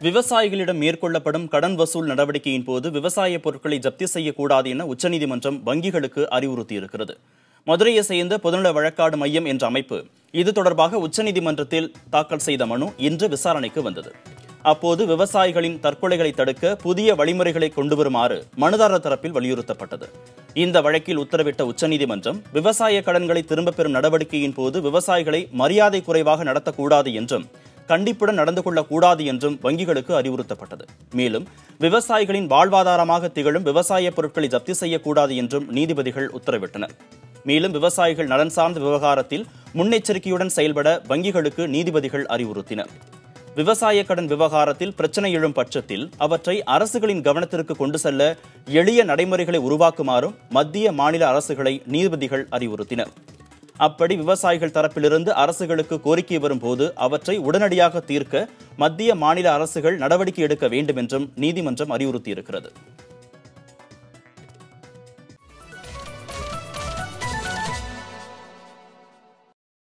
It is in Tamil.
விவசாயிகளிடம் மேற்கொள்ளப்படும் கடன் வசூல் நடவடிக்கையின் போது விவசாய பொருட்களை ஜப்தி செய்யக்கூடாது என உச்சநீதிமன்றம் வங்கிகளுக்கு அறிவுறுத்தியிருக்கிறது. மதுரையை சேர்ந்த பொதுநல வழக்காடு மையம் என்ற அமைப்பு இது தொடர்பாக உச்சநீதிமன்றத்தில் தாக்கல் செய்த மனு இன்று விசாரணைக்கு வந்தது. அப்போது விவசாயிகளின் தற்கொலைகளை தடுக்க புதிய வழிமுறைகளை கொண்டு வருமாறு மனுதாரர் தரப்பில் வலியுறுத்தப்பட்டது. இந்த வழக்கில் உத்தரவிட்ட உச்சநீதிமன்றம் விவசாய கடன்களை திரும்பப் பெறும் நடவடிக்கையின் போது விவசாயிகளை மரியாதை குறைவாக நடத்தக்கூடாது என்றும் கண்டிப்புடன் நடந்து கொள்ளக்கூடாது என்றும் வங்கிகளுக்கு அறிவுறுத்தப்பட்டது. மேலும் விவசாயிகளின் வாழ்வாதாரமாக திகழும் விவசாய பொருட்களை ஜப்தி செய்யக்கூடாது என்றும் நீதிபதிகள் உத்தரவிட்டனர். மேலும் விவசாயிகள் நலன் சார்ந்த விவகாரத்தில் முன்னெச்சரிக்கையுடன் செயல்பட வங்கிகளுக்கு நீதிபதிகள் அறிவுறுத்தினர். விவசாய கடன் விவகாரத்தில் பிரச்சனை எழும் பட்சத்தில் அவற்றை அரசுகளின் கவனத்திற்கு கொண்டு செல்ல எளிய நடைமுறைகளை உருவாக்குமாறும் மத்திய மாநில அரசுகளை நீதிபதிகள் அறிவுறுத்தினர். அப்படி விவசாயிகள் தரப்பிலிருந்து அரசுகளுக்கு கோரிக்கை வரும்போது அவற்றை உடனடியாக தீர்க்க மத்திய மாநில அரசுகள் நடவடிக்கை எடுக்க வேண்டும் என்றும் நீதிமன்றம் அறிவுறுத்தியிருக்கிறது.